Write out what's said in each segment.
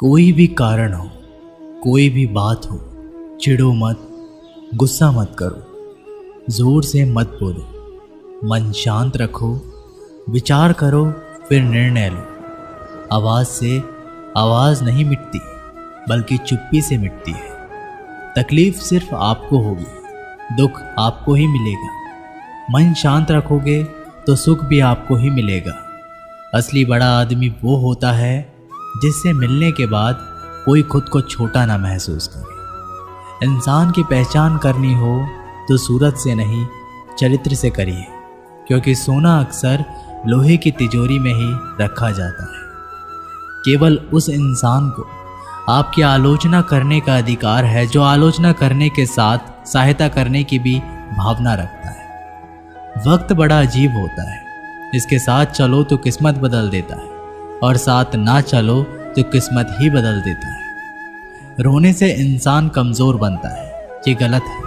कोई भी कारण हो, कोई भी बात हो, चिढ़ो मत, गुस्सा मत करो, जोर से मत बोलो, मन शांत रखो, विचार करो, फिर निर्णय लो। आवाज़ से आवाज़ नहीं मिटती, बल्कि चुप्पी से मिटती है। तकलीफ सिर्फ आपको होगी, दुख आपको ही मिलेगा। मन शांत रखोगे तो सुख भी आपको ही मिलेगा। असली बड़ा आदमी वो होता है जिससे मिलने के बाद कोई खुद को छोटा ना महसूस करे। इंसान की पहचान करनी हो तो सूरत से नहीं, चरित्र से करिए, क्योंकि सोना अक्सर लोहे की तिजोरी में ही रखा जाता है। केवल उस इंसान को आपकी आलोचना करने का अधिकार है जो आलोचना करने के साथ सहायता करने की भी भावना रखता है। वक्त बड़ा अजीब होता है, इसके साथ चलो तो किस्मत बदल देता है, और साथ ना चलो तो किस्मत ही बदल देता है। रोने से इंसान कमज़ोर बनता है, ये गलत है,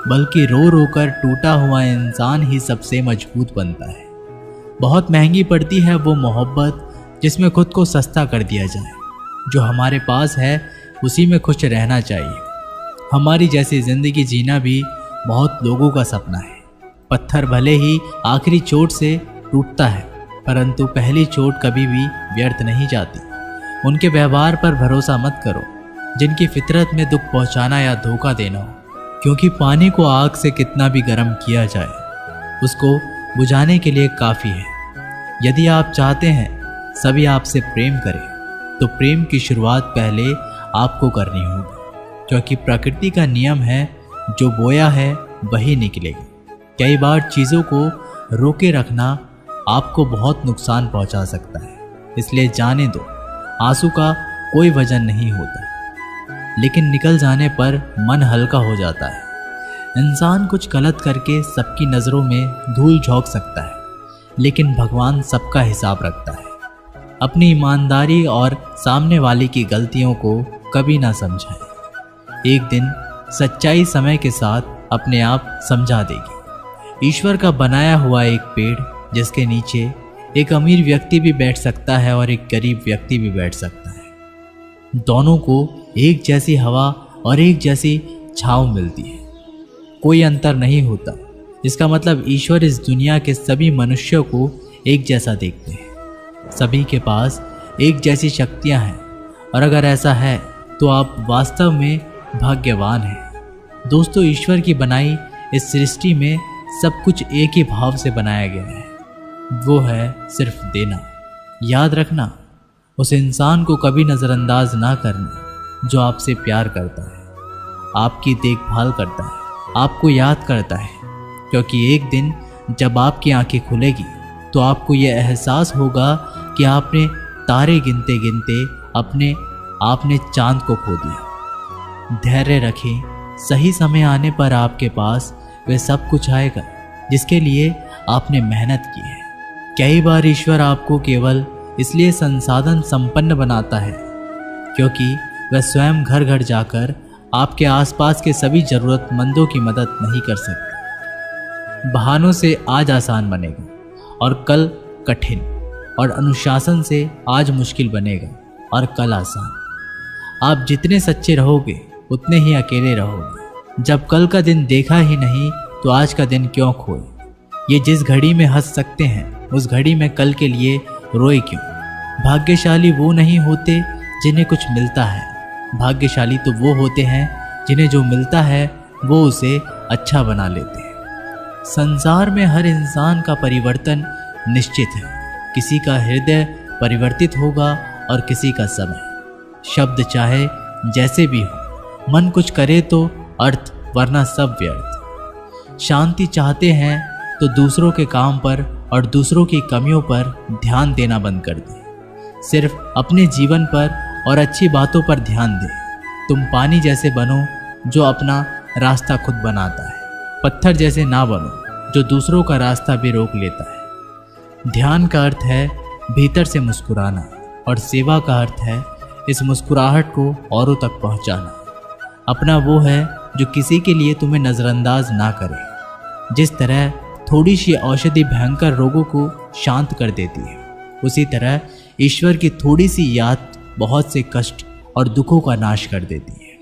बल्कि रो रो कर टूटा हुआ इंसान ही सबसे मजबूत बनता है। बहुत महंगी पड़ती है वो मोहब्बत जिसमें खुद को सस्ता कर दिया जाए। जो हमारे पास है उसी में खुश रहना चाहिए। हमारी जैसी ज़िंदगी जीना भी बहुत लोगों का सपना है। पत्थर भले ही आखिरी चोट से टूटता है, परंतु पहली चोट कभी भी व्यर्थ नहीं जाती। उनके व्यवहार पर भरोसा मत करो जिनकी फितरत में दुख पहुंचाना या धोखा देना हो, क्योंकि पानी को आग से कितना भी गर्म किया जाए उसको बुझाने के लिए काफ़ी है। यदि आप चाहते हैं सभी आपसे प्रेम करें तो प्रेम की शुरुआत पहले आपको करनी होगी, क्योंकि प्रकृति का नियम है जो बोया है वही निकलेगा। कई बार चीज़ों को रोके रखना आपको बहुत नुकसान पहुंचा सकता है, इसलिए जाने दो। आंसू का कोई वजन नहीं होता, लेकिन निकल जाने पर मन हल्का हो जाता है। इंसान कुछ गलत करके सबकी नज़रों में धूल झोंक सकता है, लेकिन भगवान सबका हिसाब रखता है। अपनी ईमानदारी और सामने वाले की गलतियों को कभी ना समझाएं। एक दिन सच्चाई समय के साथ अपने आप समझा देगी। ईश्वर का बनाया हुआ एक पेड़ जिसके नीचे एक अमीर व्यक्ति भी बैठ सकता है और एक गरीब व्यक्ति भी बैठ सकता है। दोनों को एक जैसी हवा और एक जैसी छांव मिलती है, कोई अंतर नहीं होता। इसका मतलब ईश्वर इस दुनिया के सभी मनुष्यों को एक जैसा देखते हैं। सभी के पास एक जैसी शक्तियां हैं, और अगर ऐसा है तो आप वास्तव में भाग्यवान हैं। दोस्तों, ईश्वर की बनाई इस सृष्टि में सब कुछ एक ही भाव से बनाया गया है, वो है सिर्फ देना। याद रखना, उस इंसान को कभी नज़रअंदाज ना करना जो आपसे प्यार करता है, आपकी देखभाल करता है, आपको याद करता है, क्योंकि एक दिन जब आपकी आंखें खुलेगी तो आपको यह एहसास होगा कि आपने तारे गिनते गिनते आपने चांद को खो दिया। धैर्य रखें, सही समय आने पर आपके पास वह सब कुछ आएगा जिसके लिए आपने मेहनत की है। कई बार ईश्वर आपको केवल इसलिए संसाधन संपन्न बनाता है क्योंकि वह स्वयं घर घर जाकर आपके आसपास के सभी ज़रूरतमंदों की मदद नहीं कर सकता। बहानों से आज आसान बनेगा और कल कठिन, और अनुशासन से आज मुश्किल बनेगा और कल आसान। आप जितने सच्चे रहोगे उतने ही अकेले रहोगे। जब कल का दिन देखा ही नहीं तो आज का दिन क्यों खोए। ये जिस घड़ी में हंस सकते हैं उस घड़ी में कल के लिए रोए क्यों। भाग्यशाली वो नहीं होते जिन्हें कुछ मिलता है, भाग्यशाली तो वो होते हैं जिन्हें जो मिलता है वो उसे अच्छा बना लेते हैं। संसार में हर इंसान का परिवर्तन निश्चित है। किसी का हृदय परिवर्तित होगा और किसी का समय। शब्द चाहे जैसे भी हो, मन कुछ करे तो अर्थ, वरना सब व्यर्थ। शांति चाहते हैं तो दूसरों के काम पर और दूसरों की कमियों पर ध्यान देना बंद कर दें। सिर्फ अपने जीवन पर और अच्छी बातों पर ध्यान दें। तुम पानी जैसे बनो जो अपना रास्ता खुद बनाता है, पत्थर जैसे ना बनो जो दूसरों का रास्ता भी रोक लेता है। ध्यान का अर्थ है भीतर से मुस्कुराना, और सेवा का अर्थ है इस मुस्कुराहट को औरों तक पहुंचाना। अपना वो है जो किसी के लिए तुम्हें नज़रअंदाज ना करे। जिस तरह थोड़ी सी औषधि भयंकर रोगों को शांत कर देती है, उसी तरह ईश्वर की थोड़ी सी याद बहुत से कष्ट और दुखों का नाश कर देती है।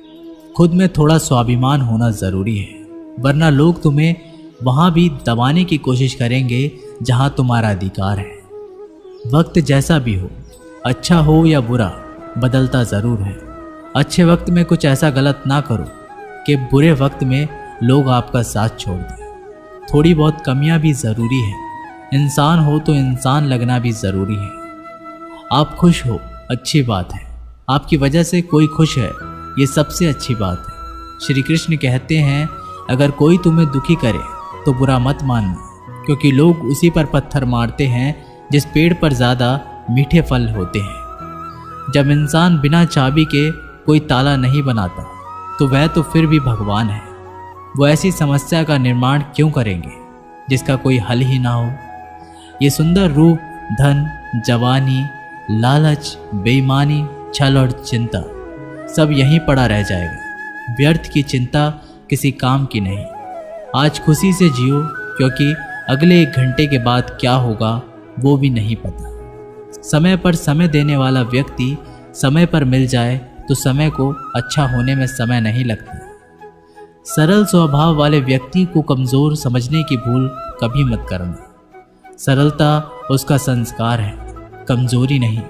खुद में थोड़ा स्वाभिमान होना ज़रूरी है, वरना लोग तुम्हें वहाँ भी दबाने की कोशिश करेंगे जहाँ तुम्हारा अधिकार है। वक्त जैसा भी हो, अच्छा हो या बुरा, बदलता ज़रूर है। अच्छे वक्त में कुछ ऐसा गलत ना करो कि बुरे वक्त में लोग आपका साथ छोड़ दें। थोड़ी बहुत कमियां भी ज़रूरी है। इंसान हो तो इंसान लगना भी ज़रूरी है। आप खुश हो, अच्छी बात है। आपकी वजह से कोई खुश है, ये सबसे अच्छी बात है। श्री कृष्ण कहते हैं, अगर कोई तुम्हें दुखी करे तो बुरा मत मानना, क्योंकि लोग उसी पर पत्थर मारते हैं जिस पेड़ पर ज़्यादा मीठे फल होते हैं। जब इंसान बिना चाबी के कोई ताला नहीं बनाता तो वह तो फिर भी भगवान है। वो ऐसी समस्या का निर्माण क्यों करेंगे जिसका कोई हल ही ना हो। ये सुंदर रूप, धन, जवानी, लालच, बेईमानी, छल और चिंता सब यहीं पड़ा रह जाएगा। व्यर्थ की चिंता किसी काम की नहीं। आज खुशी से जियो, क्योंकि अगले 1 घंटे के बाद क्या होगा वो भी नहीं पता। समय पर समय देने वाला व्यक्ति समय पर मिल जाए तो समय को अच्छा होने में समय नहीं लगता। सरल स्वभाव वाले व्यक्ति को कमज़ोर समझने की भूल कभी मत करना। सरलता उसका संस्कार है, कमज़ोरी नहीं।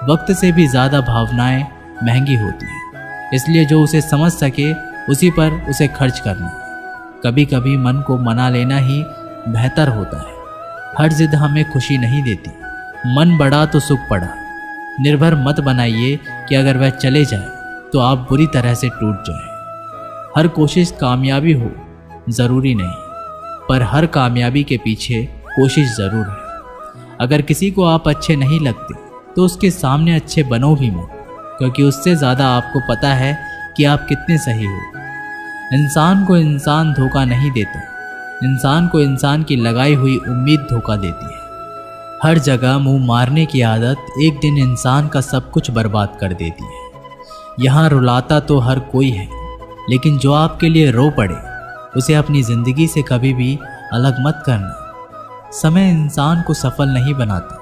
वक्त से भी ज़्यादा भावनाएं महंगी होती हैं, इसलिए जो उसे समझ सके उसी पर उसे खर्च करना। कभी कभी मन को मना लेना ही बेहतर होता है। हर जिद हमें खुशी नहीं देती। मन बढ़ा तो सुख पड़ा। निर्भर मत बनाइए कि अगर वह चले जाए तो आप बुरी तरह से टूट जाए। हर कोशिश कामयाबी हो ज़रूरी नहीं, पर हर कामयाबी के पीछे कोशिश ज़रूर है। अगर किसी को आप अच्छे नहीं लगते तो उसके सामने अच्छे बनो भी मत, क्योंकि उससे ज़्यादा आपको पता है कि आप कितने सही हो। इंसान को इंसान धोखा नहीं देता, इंसान को इंसान की लगाई हुई उम्मीद धोखा देती है। हर जगह मुंह मारने की आदत एक दिन इंसान का सब कुछ बर्बाद कर देती है। यहाँ रुलाता तो हर कोई है, लेकिन जो आपके लिए रो पड़े उसे अपनी ज़िंदगी से कभी भी अलग मत करना। समय इंसान को सफल नहीं बनाता,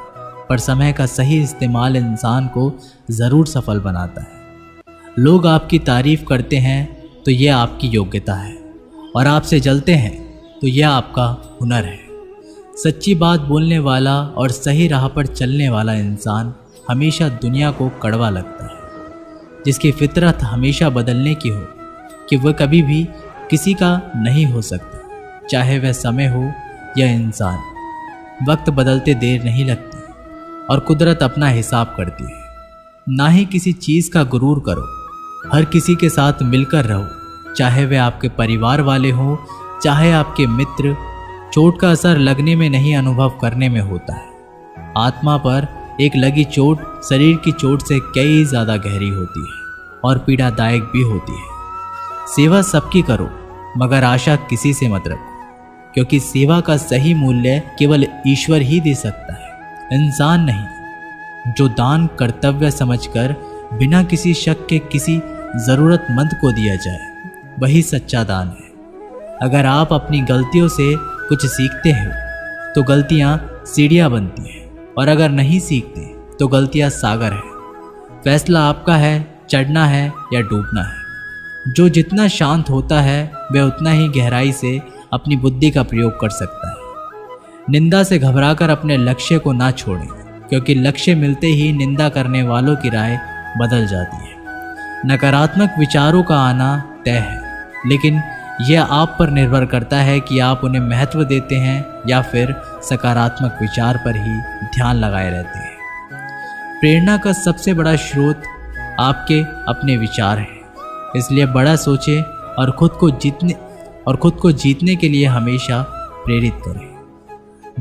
पर समय का सही इस्तेमाल इंसान को ज़रूर सफल बनाता है। लोग आपकी तारीफ़ करते हैं तो यह आपकी योग्यता है, और आपसे जलते हैं तो यह आपका हुनर है। सच्ची बात बोलने वाला और सही राह पर चलने वाला इंसान हमेशा दुनिया को कड़वा लगता है। जिसकी फितरत हमेशा बदलने की हो कि वह कभी भी किसी का नहीं हो सकता, चाहे वह समय हो या इंसान। वक्त बदलते देर नहीं लगती और कुदरत अपना हिसाब करती है। ना ही किसी चीज़ का गुरूर करो। हर किसी के साथ मिलकर रहो, चाहे वे आपके परिवार वाले हों, चाहे आपके मित्र। चोट का असर लगने में नहीं, अनुभव करने में होता है। आत्मा पर एक लगी चोट शरीर की चोट से कई ज़्यादा गहरी होती है और पीड़ादायक भी होती है। सेवा सबकी करो, मगर आशा किसी से मत रखो, क्योंकि सेवा का सही मूल्य केवल ईश्वर ही दे सकता है, इंसान नहीं। जो दान कर्तव्य समझकर बिना किसी शक के किसी ज़रूरतमंद को दिया जाए, वही सच्चा दान है। अगर आप अपनी गलतियों से कुछ सीखते हैं तो गलतियाँ सीढ़ियाँ बनती हैं, और अगर नहीं सीखते तो गलतियाँ सागर है। फैसला आपका है, चढ़ना है या डूबना है। जो जितना शांत होता है वह उतना ही गहराई से अपनी बुद्धि का प्रयोग कर सकता है। निंदा से घबराकर अपने लक्ष्य को ना छोड़ें, क्योंकि लक्ष्य मिलते ही निंदा करने वालों की राय बदल जाती है। नकारात्मक विचारों का आना तय है, लेकिन यह आप पर निर्भर करता है कि आप उन्हें महत्व देते हैं या फिर सकारात्मक विचार पर ही ध्यान लगाए रहते हैं। प्रेरणा का सबसे बड़ा स्रोत आपके अपने विचार हैं, इसलिए बड़ा सोचें और खुद को जीतने के लिए हमेशा प्रेरित करें।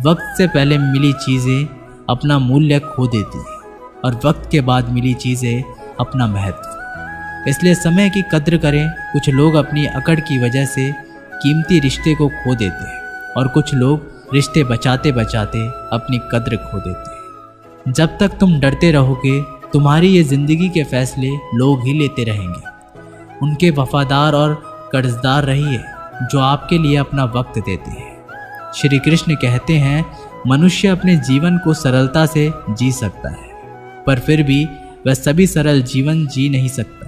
वक्त से पहले मिली चीज़ें अपना मूल्य खो देती हैं, और वक्त के बाद मिली चीज़ें अपना महत्व। इसलिए समय की कद्र करें। कुछ लोग अपनी अकड़ की वजह से कीमती रिश्ते को खो देते हैं, और कुछ लोग रिश्ते बचाते बचाते अपनी कद्र खो देते हैं। जब तक तुम डरते रहोगे, तुम्हारी ये ज़िंदगी के फैसले लोग ही लेते रहेंगे। उनके वफादार और कर्जदार रहिए जो आपके लिए अपना वक्त देते हैं। श्री कृष्ण कहते हैं, मनुष्य अपने जीवन को सरलता से जी सकता है, पर फिर भी वह सभी सरल जीवन जी नहीं सकता,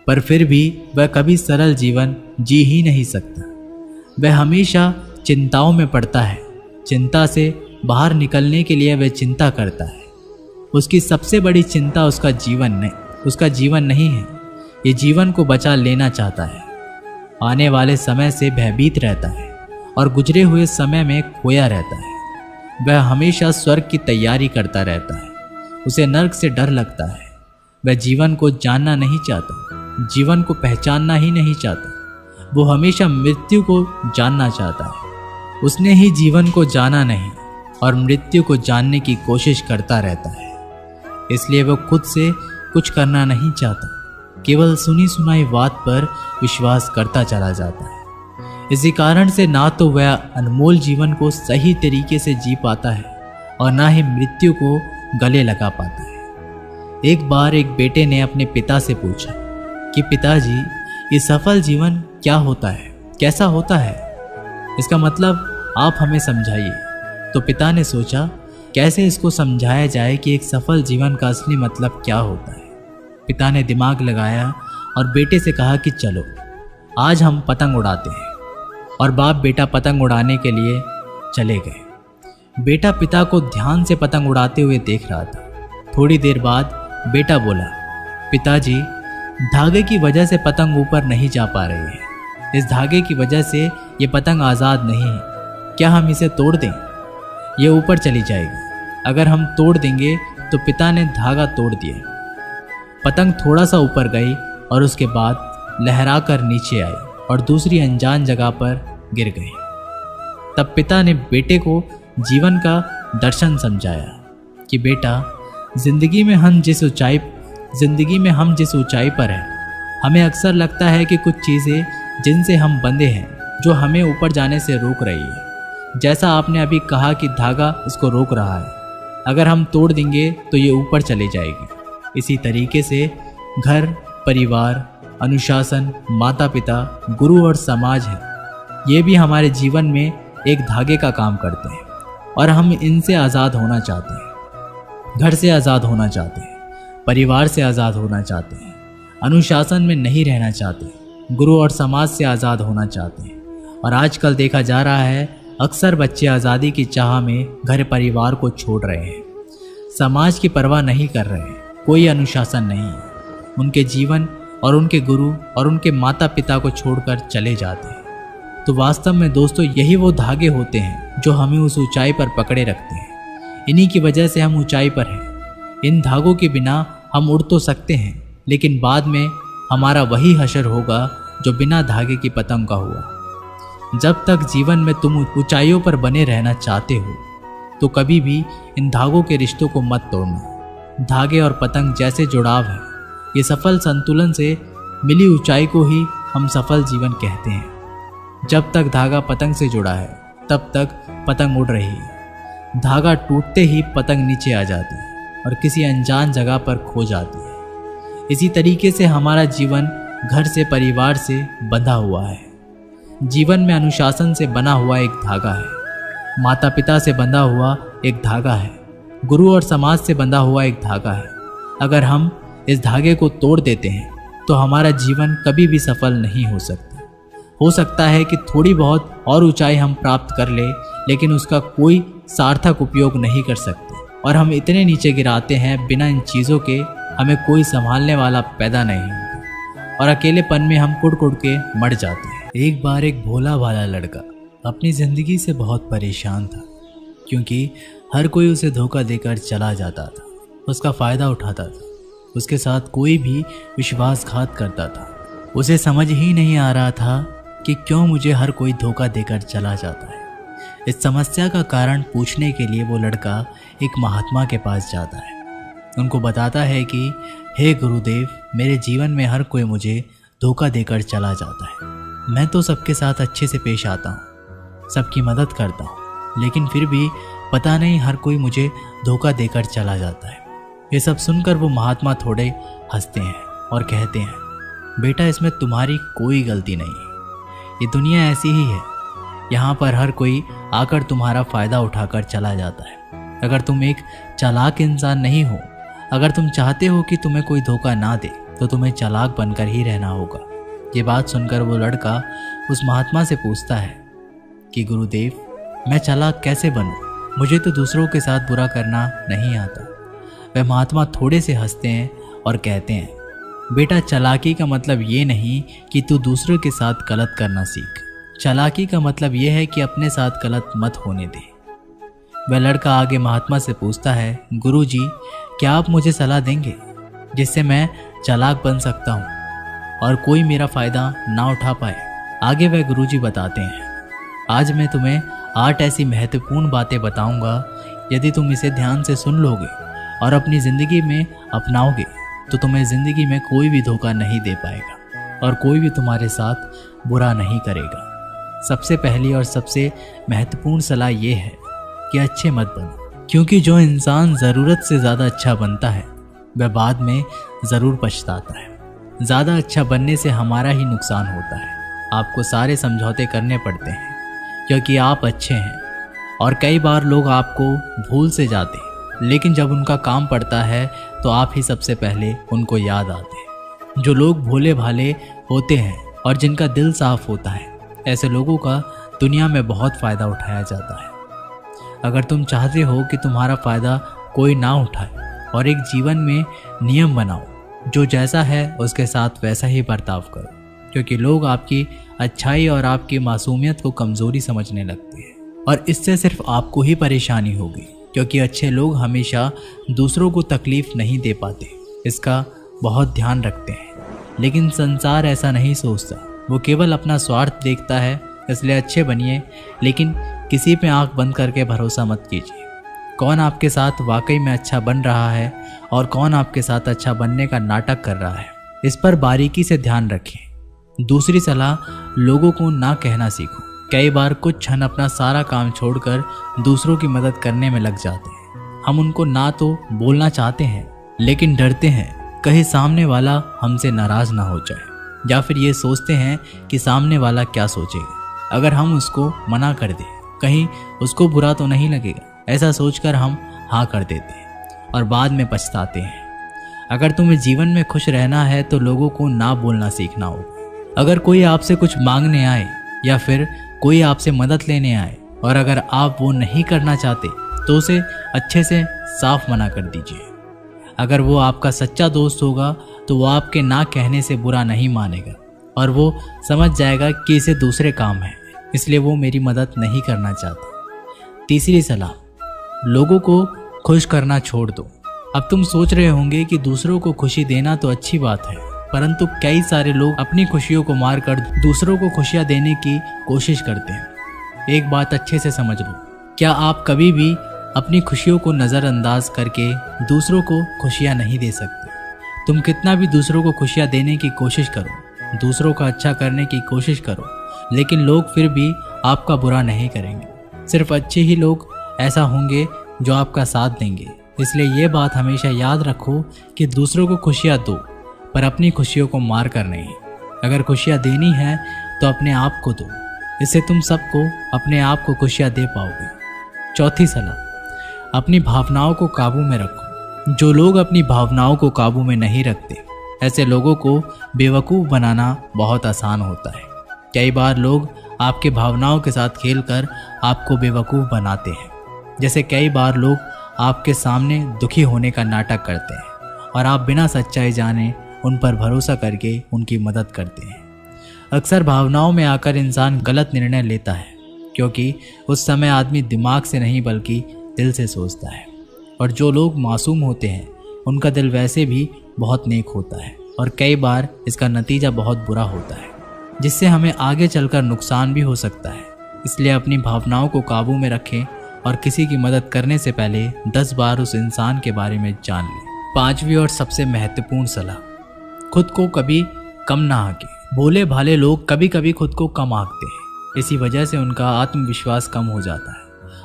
पर फिर भी वह कभी सरल जीवन जी ही नहीं सकता। वह हमेशा चिंताओं में पड़ता है। चिंता से बाहर निकलने के लिए वह चिंता करता है। उसकी सबसे बड़ी चिंता उसका जीवन नहीं है। ये जीवन को बचा लेना चाहता है। आने वाले समय से भयभीत रहता है और गुजरे हुए समय में खोया रहता है। वह हमेशा स्वर्ग की तैयारी करता रहता है। उसे नर्क से डर लगता है। वह जीवन को जानना नहीं चाहता, जीवन को पहचानना ही नहीं चाहता। वो हमेशा मृत्यु को जानना चाहता है। उसने ही जीवन को जाना नहीं और मृत्यु को जानने की कोशिश करता रहता है। इसलिए वो खुद से कुछ करना नहीं चाहता, केवल सुनी सुनाई बात पर विश्वास करता चला जाता है। इसी कारण से ना तो वह अनमोल जीवन को सही तरीके से जी पाता है और ना ही मृत्यु को गले लगा पाता है। एक बार एक बेटे ने अपने पिता से पूछा कि पिताजी, ये सफल जीवन क्या होता है, कैसा होता है? इसका मतलब आप हमें समझाइए। तो पिता ने सोचा कैसे इसको समझाया जाए कि एक सफल जीवन का असली मतलब क्या होता है। पिता ने दिमाग लगाया और बेटे से कहा कि चलो आज हम पतंग उड़ाते हैं। और बाप बेटा पतंग उड़ाने के लिए चले गए। बेटा पिता को ध्यान से पतंग उड़ाते हुए देख रहा था। थोड़ी देर बाद बेटा बोला, पिताजी, धागे की वजह से पतंग ऊपर नहीं जा पा रही है। इस धागे की वजह से ये पतंग आज़ाद नहीं है। क्या हम इसे तोड़ दें? ये ऊपर चली जाएगी। अगर हम तोड़ देंगे तो पिता ने धागा तोड़ दिया। पतंग थोड़ा सा ऊपर गई और उसके बाद लहराकर नीचे आई और दूसरी अनजान जगह पर गिर गई। तब पिता ने बेटे को जीवन का दर्शन समझाया कि बेटा, जिंदगी में हम जिस ऊंचाई पर हैं, हमें अक्सर लगता है कि कुछ चीज़ें जिनसे हम बंधे हैं जो हमें ऊपर जाने से रोक रही है। जैसा आपने अभी कहा कि धागा इसको रोक रहा है। अगर हम तोड़ देंगे तो ये ऊपर चली जाएगी। इसी तरीके से घर, परिवार, अनुशासन, माता पिता, गुरु और समाज है, ये भी हमारे जीवन में एक धागे का काम करते हैं और हम इनसे आज़ाद होना चाहते हैं। घर से आज़ाद होना चाहते हैं, परिवार से आज़ाद होना चाहते हैं, अनुशासन में नहीं रहना चाहते, गुरु और समाज से आज़ाद होना चाहते हैं। और आजकल देखा जा रहा है अक्सर बच्चे आज़ादी की चाह में घर परिवार को छोड़ रहे हैं, समाज की परवाह नहीं कर रहे हैं, कोई अनुशासन नहीं है। उनके जीवन और उनके गुरु और उनके माता पिता को छोड़कर चले जाते हैं। तो वास्तव में दोस्तों, यही वो धागे होते हैं जो हमें उस ऊंचाई पर पकड़े रखते हैं। इन्हीं की वजह से हम ऊंचाई पर हैं। इन धागों के बिना हम उड़ तो सकते हैं, लेकिन बाद में हमारा वही हशर होगा जो बिना धागे की पतंग का हुआ। जब तक जीवन में तुम ऊंचाइयों पर बने रहना चाहते हो तो कभी भी इन धागों के रिश्तों को मत तोड़ना। धागे और पतंग जैसे जुड़ाव है, ये सफल संतुलन से मिली ऊंचाई को ही हम सफल जीवन कहते हैं। जब तक धागा पतंग से जुड़ा है तब तक पतंग उड़ रही है। धागा टूटते ही पतंग नीचे आ जाती है और किसी अनजान जगह पर खो जाती है। इसी तरीके से हमारा जीवन घर से, परिवार से बंधा हुआ है। जीवन में अनुशासन से बना हुआ एक धागा है, माता पिता से बंधा हुआ एक धागा है, गुरु और समाज से बंधा हुआ एक धागा है। अगर हम इस धागे को तोड़ देते हैं तो हमारा जीवन कभी भी सफल नहीं हो सकता। हो सकता है कि थोड़ी बहुत और ऊंचाई हम प्राप्त कर ले, लेकिन उसका कोई सार्थक उपयोग नहीं कर सकते और हम इतने नीचे गिराते हैं, बिना इन चीज़ों के हमें कोई संभालने वाला पैदा नहीं होता और अकेलेपन में हम कुड़ कुड़ के मर जाते हैं। एक बार एक भोला भाला लड़का अपनी ज़िंदगी से बहुत परेशान था, क्योंकि हर कोई उसे धोखा देकर चला जाता था, उसका फ़ायदा उठाता था, उसके साथ कोई भी विश्वासघात करता था। उसे समझ ही नहीं आ रहा था कि क्यों मुझे हर कोई धोखा देकर चला जाता है। इस समस्या का कारण पूछने के लिए वो लड़का एक महात्मा के पास जाता है। उनको बताता है कि हे गुरुदेव, मेरे जीवन में हर कोई मुझे धोखा देकर चला जाता है। मैं तो सबके साथ अच्छे से पेश आता हूँ, सबकी मदद करता हूँ, लेकिन फिर भी पता नहीं हर कोई मुझे धोखा देकर चला जाता है। ये सब सुनकर वो महात्मा थोड़े हंसते हैं और कहते हैं, बेटा, इसमें तुम्हारी कोई गलती नहीं है। ये दुनिया ऐसी ही है, यहाँ पर हर कोई आकर तुम्हारा फ़ायदा उठाकर चला जाता है। अगर तुम एक चालाक इंसान नहीं हो, अगर तुम चाहते हो कि तुम्हें कोई धोखा ना दे तो तुम्हें चालाक बनकर ही रहना होगा। ये बात सुनकर वो लड़का उस महात्मा से पूछता है कि गुरुदेव, मैं चालाक कैसे बनूं? मुझे तो दूसरों के साथ बुरा करना नहीं आता। वह महात्मा थोड़े से हंसते हैं और कहते हैं, बेटा, चालाकी का मतलब ये नहीं कि तू दूसरों के साथ गलत करना सीख। चालाकी का मतलब ये है कि अपने साथ गलत मत होने दे। वह लड़का आगे महात्मा से पूछता है, गुरुजी, क्या आप मुझे सलाह देंगे जिससे मैं चालाक बन सकता हूँ और कोई मेरा फ़ायदा ना उठा पाए? आगे वह गुरुजी बताते हैं, आज मैं तुम्हें 8 ऐसी महत्वपूर्ण बातें बताऊंगा। यदि तुम इसे ध्यान से सुन लोगे और अपनी ज़िंदगी में अपनाओगे तो तुम्हें ज़िंदगी में कोई भी धोखा नहीं दे पाएगा और कोई भी तुम्हारे साथ बुरा नहीं करेगा। सबसे पहली और सबसे महत्वपूर्ण सलाह ये है कि अच्छे मत बनो, क्योंकि जो इंसान ज़रूरत से ज़्यादा अच्छा बनता है वह बाद में ज़रूर पछताता है। ज़्यादा अच्छा बनने से हमारा ही नुकसान होता है। आपको सारे समझौते करने पड़ते हैं क्योंकि आप अच्छे हैं, और कई बार लोग आपको भूल से जाते हैं, लेकिन जब उनका काम पड़ता है तो आप ही सबसे पहले उनको याद आते हैं। जो लोग भोले भाले होते हैं और जिनका दिल साफ होता है, ऐसे लोगों का दुनिया में बहुत फ़ायदा उठाया जाता है। अगर तुम चाहते हो कि तुम्हारा फ़ायदा कोई ना उठाए और एक जीवन में नियम बनाओ, जो जैसा है उसके साथ वैसा ही बर्ताव करो, क्योंकि लोग आपकी अच्छाई और आपकी मासूमियत को कमज़ोरी समझने लगते हैं और इससे सिर्फ आपको ही परेशानी होगी, क्योंकि अच्छे लोग हमेशा दूसरों को तकलीफ़ नहीं दे पाते। इसका बहुत ध्यान रखते हैं। लेकिन संसार ऐसा नहीं सोचता, वो केवल अपना स्वार्थ देखता है। इसलिए अच्छे बनिए, लेकिन किसी पे आंख बंद करके भरोसा मत कीजिए। कौन आपके साथ वाकई में अच्छा बन रहा है और कौन आपके साथ अच्छा बनने का नाटक कर रहा है, इस पर बारीकी से ध्यान रखें। दूसरी सलाह, लोगों को ना कहना सीखो। कई बार कुछ क्षण अपना सारा काम छोड़कर दूसरों की मदद करने में लग जाते हैं। हम उनको ना तो बोलना चाहते हैं, लेकिन डरते हैं कहीं सामने वाला हमसे नाराज़ ना हो जाए, या फिर ये सोचते हैं कि सामने वाला क्या सोचेगा अगर हम उसको मना कर दें, कहीं उसको बुरा तो नहीं लगेगा। ऐसा सोचकर हम हाँ कर देते हैं और बाद में पछताते हैं। अगर तुम्हें जीवन में खुश रहना है तो लोगों को ना बोलना सीखना होगा। अगर कोई आपसे कुछ मांगने आए या फिर कोई आपसे मदद लेने आए और अगर आप वो नहीं करना चाहते तो उसे अच्छे से साफ मना कर दीजिए। अगर वो आपका सच्चा दोस्त होगा तो वो आपके ना कहने से बुरा नहीं मानेगा और वो समझ जाएगा कि इसे दूसरे काम है, इसलिए वो मेरी मदद नहीं करना चाहता। तीसरी सलाह, लोगों को खुश करना छोड़ दो। अब तुम सोच रहे होंगे कि दूसरों को खुशी देना तो अच्छी बात है, परंतु कई सारे लोग अपनी खुशियों को मारकर दूसरों को खुशियां देने की कोशिश करते हैं। एक बात अच्छे से समझ लो, क्या आप कभी भी अपनी खुशियों को नज़रअंदाज करके दूसरों को खुशियां नहीं दे सकते। तुम कितना भी दूसरों को खुशियां देने की कोशिश करो, दूसरों का अच्छा करने की कोशिश करो, लेकिन लोग फिर भी आपका बुरा नहीं करेंगे। सिर्फ अच्छे ही लोग ऐसा होंगे जो आपका साथ देंगे। इसलिए ये बात हमेशा याद रखो कि दूसरों को खुशियाँ दो, पर अपनी खुशियों को मार कर नहीं। अगर खुशियाँ देनी है तो अपने आप को दो, इससे तुम सबको अपने आप को खुशियाँ दे पाओगे। चौथी सलाह, अपनी भावनाओं को काबू में रखो। जो लोग अपनी भावनाओं को काबू में नहीं रखते, ऐसे लोगों को बेवकूफ़ बनाना बहुत आसान होता है। कई बार लोग आपके भावनाओं के साथ खेलकर आपको बेवकूफ़ बनाते हैं। जैसे कई बार लोग आपके सामने दुखी होने का नाटक करते हैं और आप बिना सच्चाई जाने उन पर भरोसा करके उनकी मदद करते हैं। अक्सर भावनाओं में आकर इंसान गलत निर्णय लेता है, क्योंकि उस समय आदमी दिमाग से नहीं बल्कि दिल से सोचता है। और जो लोग मासूम होते हैं उनका दिल वैसे भी बहुत नेक होता है और कई बार इसका नतीजा बहुत बुरा होता है, जिससे हमें आगे चलकर नुकसान भी हो सकता है। इसलिए अपनी भावनाओं को काबू में रखें और किसी की मदद करने से पहले 10 बार उस इंसान के बारे में जान लें। पांचवी और सबसे महत्वपूर्ण सलाह, खुद को कभी कम ना आंके। भोले भाले लोग कभी कभी खुद को कम आंकते हैं, इसी वजह से उनका आत्मविश्वास कम हो जाता है।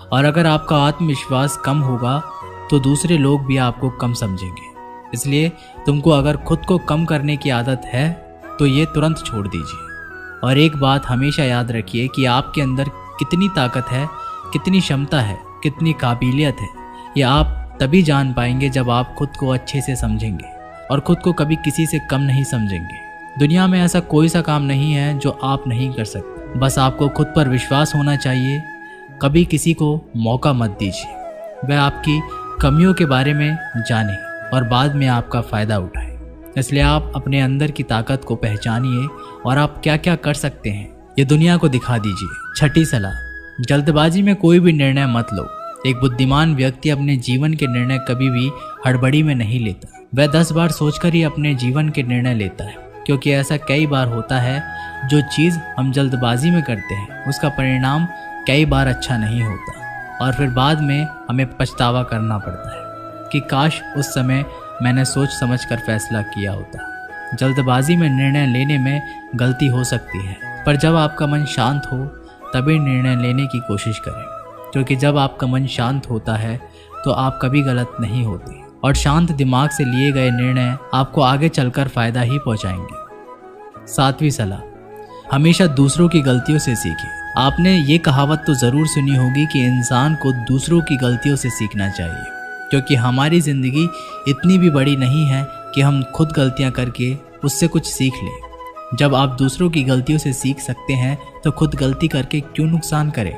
और अगर आपका आत्मविश्वास कम होगा तो दूसरे लोग भी आपको कम समझेंगे। इसलिए तुमको अगर खुद को कम करने की आदत है तो ये तुरंत छोड़ दीजिए। और एक बात हमेशा याद रखिए कि आपके अंदर कितनी ताकत है, कितनी क्षमता है, कितनी काबिलियत है, ये आप तभी जान पाएंगे जब आप खुद को अच्छे से समझेंगे और खुद को कभी किसी से कम नहीं समझेंगे। दुनिया में ऐसा कोई सा काम नहीं है जो आप नहीं कर सकते, बस आपको खुद पर विश्वास होना चाहिए। कभी किसी को मौका मत दीजिए वह आपकी कमियों के बारे में जाने और बाद में आपका फ़ायदा उठाए। इसलिए आप अपने अंदर की ताकत को पहचानिए और आप क्या क्या कर सकते हैं ये दुनिया को दिखा दीजिए। छठी सलाह, जल्दबाजी में कोई भी निर्णय मत लो। एक बुद्धिमान व्यक्ति अपने जीवन के निर्णय कभी भी हड़बड़ी में नहीं लेता। वह 10 बार सोचकर ही अपने जीवन के निर्णय लेता है, क्योंकि ऐसा कई बार होता है जो चीज़ हम जल्दबाजी में करते हैं उसका परिणाम कई बार अच्छा नहीं होता और फिर बाद में हमें पछतावा करना पड़ता है कि काश उस समय मैंने सोच समझकर फैसला किया होता। जल्दबाजी में निर्णय लेने में गलती हो सकती है, पर जब आपका मन शांत हो तभी निर्णय लेने की कोशिश करें, क्योंकि जब आपका मन शांत होता है तो आप कभी गलत नहीं होते और शांत दिमाग से लिए गए निर्णय आपको आगे चलकर फ़ायदा ही पहुंचाएंगे। 7वीं सलाह, हमेशा दूसरों की गलतियों से सीखें। आपने ये कहावत तो ज़रूर सुनी होगी कि इंसान को दूसरों की गलतियों से सीखना चाहिए, क्योंकि हमारी ज़िंदगी इतनी भी बड़ी नहीं है कि हम खुद गलतियां करके उससे कुछ सीख लें। जब आप दूसरों की गलतियों से सीख सकते हैं तो खुद गलती करके क्यों नुकसान करें।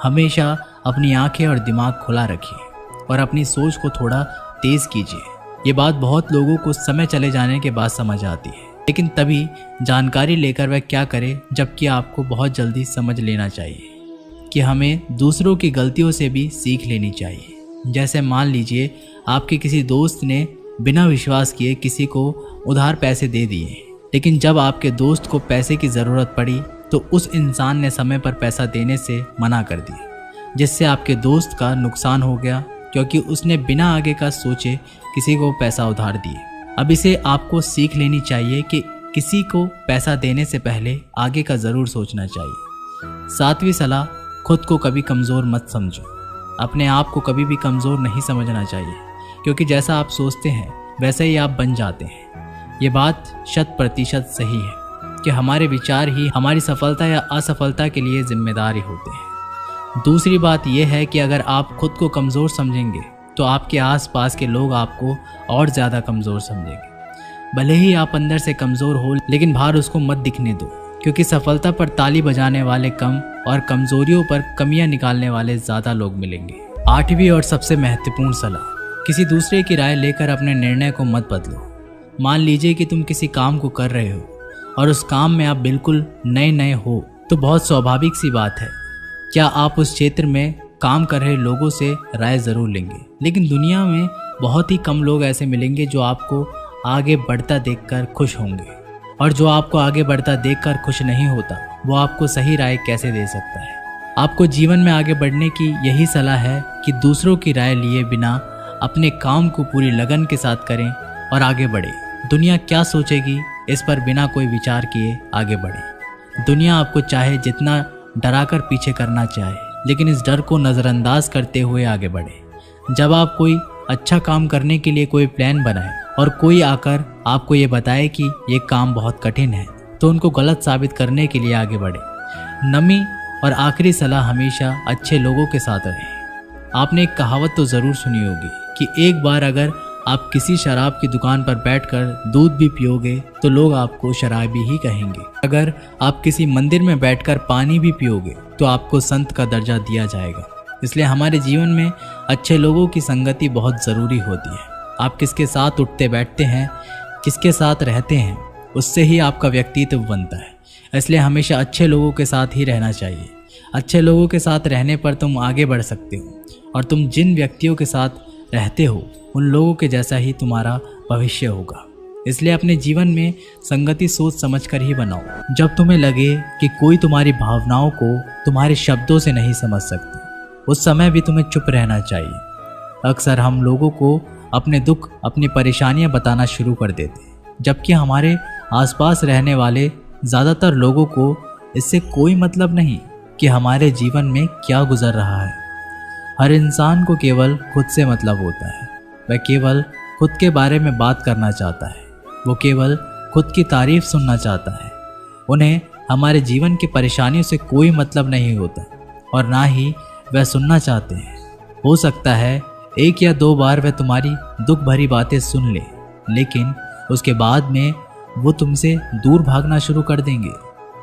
हमेशा अपनी आंखें और दिमाग खुला रखिए और अपनी सोच को थोड़ा तेज़ कीजिए। ये बात बहुत लोगों को समय चले जाने के बाद समझ आती है, लेकिन तभी जानकारी लेकर वह क्या करे, जबकि आपको बहुत जल्दी समझ लेना चाहिए कि हमें दूसरों की गलतियों से भी सीख लेनी चाहिए। जैसे मान लीजिए आपके किसी दोस्त ने बिना विश्वास किए किसी को उधार पैसे दे दिए, लेकिन जब आपके दोस्त को पैसे की ज़रूरत पड़ी तो उस इंसान ने समय पर पैसा देने से मना कर दिया, जिससे आपके दोस्त का नुकसान हो गया, क्योंकि उसने बिना आगे का सोचे किसी को पैसा उधार दिए। अब इसे आपको सीख लेनी चाहिए कि किसी को पैसा देने से पहले आगे का ज़रूर सोचना चाहिए। 7वीं सलाह, खुद को कभी कमज़ोर मत समझो। अपने आप को कभी भी कमज़ोर नहीं समझना चाहिए, क्योंकि जैसा आप सोचते हैं वैसे ही आप बन जाते हैं। ये बात 100% सही है कि हमारे विचार ही हमारी सफलता या असफलता के लिए जिम्मेदार होते हैं। दूसरी बात यह है कि अगर आप खुद को कमज़ोर समझेंगे तो आपके आसपास के लोग आपको और ज़्यादा कमज़ोर समझेंगे। भले ही आप अंदर से कमज़ोर हो, लेकिन बाहर उसको मत दिखने दो, क्योंकि सफलता पर ताली बजाने वाले कम और कमज़ोरियों पर कमियां निकालने वाले ज़्यादा लोग मिलेंगे। 8वीं और सबसे महत्वपूर्ण सलाह, किसी दूसरे की राय लेकर अपने निर्णय को मत बदलो। मान लीजिए कि तुम किसी काम को कर रहे हो और उस काम में आप बिल्कुल नए हो, तो बहुत स्वाभाविक सी बात है क्या आप उस क्षेत्र में काम कर रहे लोगों से राय ज़रूर लेंगे। लेकिन दुनिया में बहुत ही कम लोग ऐसे मिलेंगे जो आपको आगे बढ़ता देखकर खुश होंगे, और जो आपको आगे बढ़ता देखकर खुश नहीं होता वो आपको सही राय कैसे दे सकता है। आपको जीवन में आगे बढ़ने की यही सलाह है कि दूसरों की राय लिए बिना अपने काम को पूरी लगन के साथ करें और आगे बढ़े। दुनिया क्या सोचेगी इस पर बिना कोई विचार किए आगे बढ़े। दुनिया आपको चाहे जितना डराकर पीछे करना चाहे, लेकिन इस डर को नज़रअंदाज करते हुए आगे बढ़े। जब आप कोई अच्छा काम करने के लिए कोई प्लान बनाए और कोई आकर आपको ये बताए कि ये काम बहुत कठिन है, तो उनको गलत साबित करने के लिए आगे बढ़े। नवी और आखिरी सलाह, हमेशा अच्छे लोगों के साथ रहें। आपने एक कहावत तो ज़रूर सुनी होगी कि एक बार अगर आप किसी शराब की दुकान पर बैठकर दूध भी पियोगे तो लोग आपको शराबी ही कहेंगे। अगर आप किसी मंदिर में बैठकर पानी भी पियोगे तो आपको संत का दर्जा दिया जाएगा। इसलिए हमारे जीवन में अच्छे लोगों की संगति बहुत ज़रूरी होती है। आप किसके साथ उठते बैठते हैं, किसके साथ रहते हैं, उससे ही आपका व्यक्तित्व बनता है। इसलिए हमेशा अच्छे लोगों के साथ ही रहना चाहिए। अच्छे लोगों के साथ रहने पर तुम आगे बढ़ सकते हो, और तुम जिन व्यक्तियों के साथ रहते हो उन लोगों के जैसा ही तुम्हारा भविष्य होगा। इसलिए अपने जीवन में संगति सोच समझकर ही बनाओ। जब तुम्हें लगे कि कोई तुम्हारी भावनाओं को तुम्हारे शब्दों से नहीं समझ सकता, उस समय भी तुम्हें चुप रहना चाहिए। अक्सर हम लोगों को अपने दुख, अपनी परेशानियां बताना शुरू कर देते हैं, जबकि हमारे आसपास रहने वाले ज़्यादातर लोगों को इससे कोई मतलब नहीं कि हमारे जीवन में क्या गुजर रहा है। हर इंसान को केवल खुद से मतलब होता है। वह केवल खुद के बारे में बात करना चाहता है। वो केवल खुद की तारीफ सुनना चाहता है। उन्हें हमारे जीवन की परेशानियों से कोई मतलब नहीं होता, और ना ही वह सुनना चाहते हैं। हो सकता है 1 या 2 बार वह तुम्हारी दुख भरी बातें सुन ले, लेकिन उसके बाद में वो तुमसे दूर भागना शुरू कर देंगे,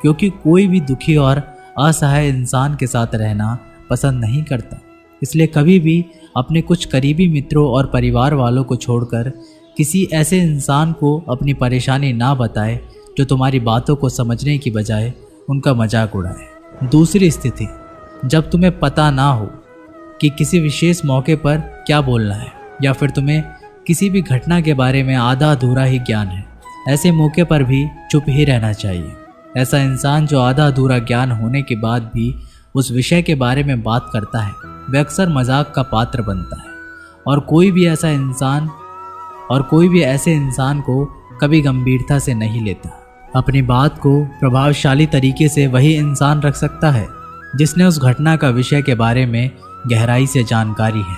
क्योंकि कोई भी दुखी और असहाय इंसान के साथ रहना पसंद नहीं करता। इसलिए कभी भी अपने कुछ करीबी मित्रों और परिवार वालों को छोड़कर किसी ऐसे इंसान को अपनी परेशानी ना बताए जो तुम्हारी बातों को समझने की बजाय उनका मजाक उड़ाए। दूसरी स्थिति, जब तुम्हें पता ना हो कि किसी विशेष मौके पर क्या बोलना है, या फिर तुम्हें किसी भी घटना के बारे में आधा अधूरा ही ज्ञान है, ऐसे मौके पर भी चुप ही रहना चाहिए। ऐसा इंसान जो आधा अधूरा ज्ञान होने के बाद भी उस विषय के बारे में बात करता है, वह अक्सर मजाक का पात्र बनता है, और कोई भी ऐसे इंसान को कभी गंभीरता से नहीं लेता। अपनी बात को प्रभावशाली तरीके से वही इंसान रख सकता है जिसने उस घटना का विषय के बारे में गहराई से जानकारी है।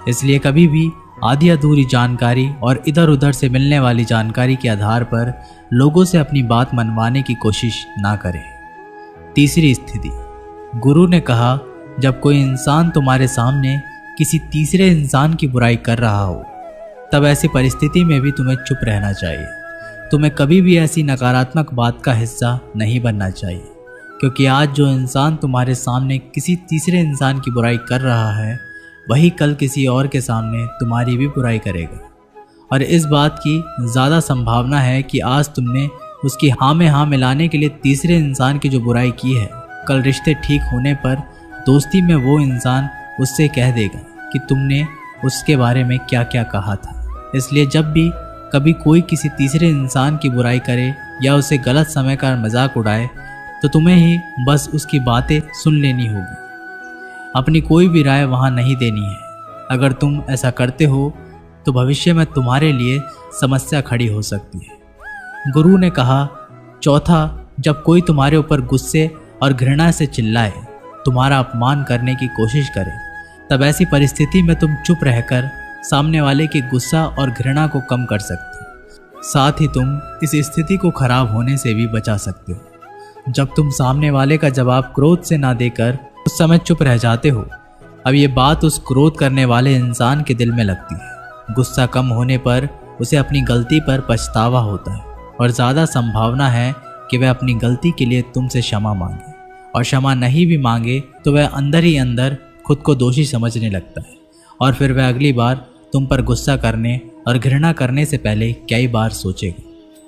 इसलिए कभी भी आधी अधूरी जानकारी और इधर उधर से मिलने वाली जानकारी के आधार पर लोगों से अपनी बात मनवाने की कोशिश ना करें। तीसरी स्थिति, गुरु ने कहा, जब कोई इंसान तुम्हारे सामने किसी तीसरे इंसान की बुराई कर रहा हो, तब ऐसी परिस्थिति में भी तुम्हें चुप रहना चाहिए। तुम्हें कभी भी ऐसी नकारात्मक बात का हिस्सा नहीं बनना चाहिए, क्योंकि आज जो इंसान तुम्हारे सामने किसी तीसरे इंसान की बुराई कर रहा है, वही कल किसी और के सामने तुम्हारी भी बुराई करेगा। और इस बात की ज़्यादा संभावना है कि आज तुमने उसकी हाँ में हाँ मिलाने के लिए तीसरे इंसान की जो बुराई की है, कल रिश्ते ठीक होने पर दोस्ती में वो इंसान उससे कह देगा कि तुमने उसके बारे में क्या क्या कहा था। इसलिए जब भी कभी कोई किसी तीसरे इंसान की बुराई करे या उसे गलत समय का मजाक उड़ाए, तो तुम्हें ही बस उसकी बातें सुन लेनी होगी, अपनी कोई भी राय वहाँ नहीं देनी है। अगर तुम ऐसा करते हो तो भविष्य में तुम्हारे लिए समस्या खड़ी हो सकती है। गुरु ने कहा, चौथा, जब कोई तुम्हारे ऊपर गुस्से और घृणा से चिल्लाए, तुम्हारा अपमान करने की कोशिश करे, तब ऐसी परिस्थिति में तुम चुप रहकर सामने वाले के गुस्सा और घृणा को कम कर सकते हो। साथ ही तुम इस स्थिति को खराब होने से भी बचा सकते हो। जब तुम सामने वाले का जवाब क्रोध से ना देकर उस समय चुप रह जाते हो, अब ये बात उस क्रोध करने वाले इंसान के दिल में लगती है। गुस्सा कम होने पर उसे अपनी गलती पर पछतावा होता है, और ज़्यादा संभावना है कि वह अपनी गलती के लिए तुमसे क्षमा मांगे, और क्षमा नहीं भी मांगे तो वह अंदर ही अंदर खुद को दोषी समझने लगता है, और फिर वह अगली बार तुम पर गुस्सा करने और घृणा करने से पहले कई बार सोचेगा।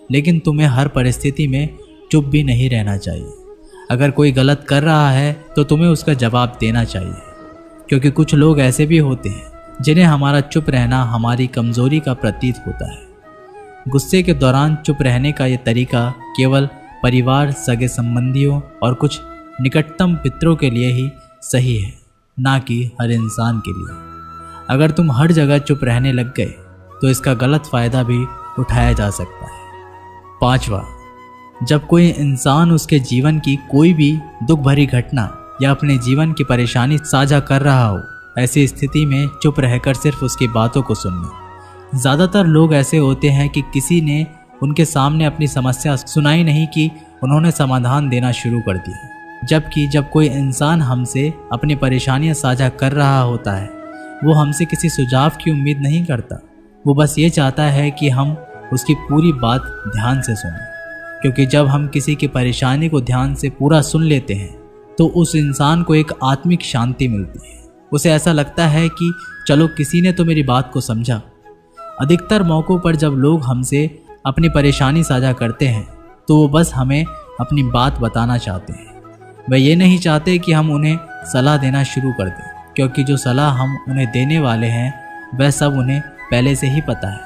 लेकिन तुम्हें हर परिस्थिति में चुप भी नहीं रहना चाहिए। अगर कोई गलत कर रहा है तो तुम्हें उसका जवाब देना चाहिए, क्योंकि कुछ लोग ऐसे भी होते हैं जिन्हें हमारा चुप रहना हमारी कमज़ोरी का प्रतीत होता है। गुस्से के दौरान चुप रहने का ये तरीका केवल परिवार, सगे संबंधियों और कुछ निकटतम मित्रों के लिए ही सही है, ना कि हर इंसान के लिए। अगर तुम हर जगह चुप रहने लग गए तो इसका गलत फ़ायदा भी उठाया जा सकता है। पांचवा, जब कोई इंसान उसके जीवन की कोई भी दुख भरी घटना या अपने जीवन की परेशानी साझा कर रहा हो, ऐसी स्थिति में चुप रहकर सिर्फ उसकी बातों को सुनना। ज़्यादातर लोग ऐसे होते हैं कि किसी ने उनके सामने अपनी समस्या सुनाई नहीं कि उन्होंने समाधान देना शुरू कर दिया। जबकि जब कोई इंसान हमसे अपनी परेशानियां साझा कर रहा होता है, वो हमसे किसी सुझाव की उम्मीद नहीं करता। वो बस ये चाहता है कि हम उसकी पूरी बात ध्यान से सुनें, क्योंकि जब हम किसी की परेशानी को ध्यान से पूरा सुन लेते हैं तो उस इंसान को एक आत्मिक शांति मिलती है। उसे ऐसा लगता है कि चलो किसी ने तो मेरी बात को समझा। अधिकतर मौक़ों पर जब लोग हमसे अपनी परेशानी साझा करते हैं तो वो बस हमें अपनी बात बताना चाहते हैं। वे ये नहीं चाहते कि हम उन्हें सलाह देना शुरू कर दें, क्योंकि जो सलाह हम उन्हें देने वाले हैं वह सब उन्हें पहले से ही पता है।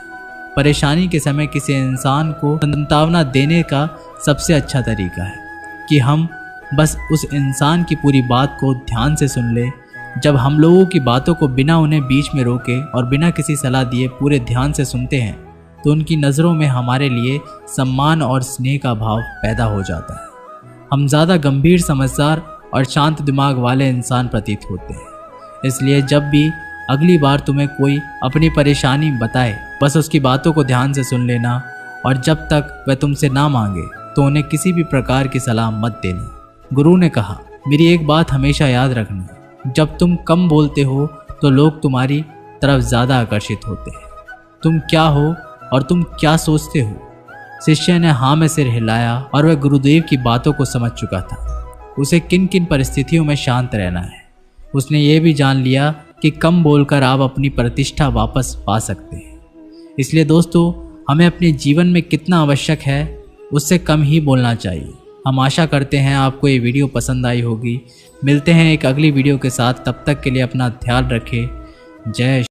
परेशानी के समय किसी इंसान को सांत्वना देने का सबसे अच्छा तरीका है कि हम बस उस इंसान की पूरी बात को ध्यान से सुन लें। जब हम लोगों की बातों को बिना उन्हें बीच में रोके और बिना किसी सलाह दिए पूरे ध्यान से सुनते हैं तो उनकी नज़रों में हमारे लिए सम्मान और स्नेह का भाव पैदा हो जाता है। हम ज़्यादा गंभीर, समझदार और शांत दिमाग वाले इंसान प्रतीत होते हैं। इसलिए जब भी अगली बार तुम्हें कोई अपनी परेशानी बताए, बस उसकी बातों को ध्यान से सुन लेना, और जब तक वह तुमसे ना मांगे तो उन्हें किसी भी प्रकार की सलाह मत देना। गुरु ने कहा, मेरी एक बात हमेशा याद रखना, जब तुम कम बोलते हो तो लोग तुम्हारी तरफ ज़्यादा आकर्षित होते हैं। तुम क्या हो और तुम क्या सोचते हो? शिष्य ने हाँ में सिर हिलाया और वह गुरुदेव की बातों को समझ चुका था। उसे किन किन परिस्थितियों में शांत रहना है। उसने ये भी जान लिया कि कम बोलकर आप अपनी प्रतिष्ठा वापस पा सकते हैं। इसलिए दोस्तों, हमें अपने जीवन में कितना आवश्यक है उससे कम ही बोलना चाहिए। हम आशा करते हैं आपको ये वीडियो पसंद आई होगी। मिलते हैं एक अगली वीडियो के साथ, तब तक के लिए अपना ख्याल रखें। जय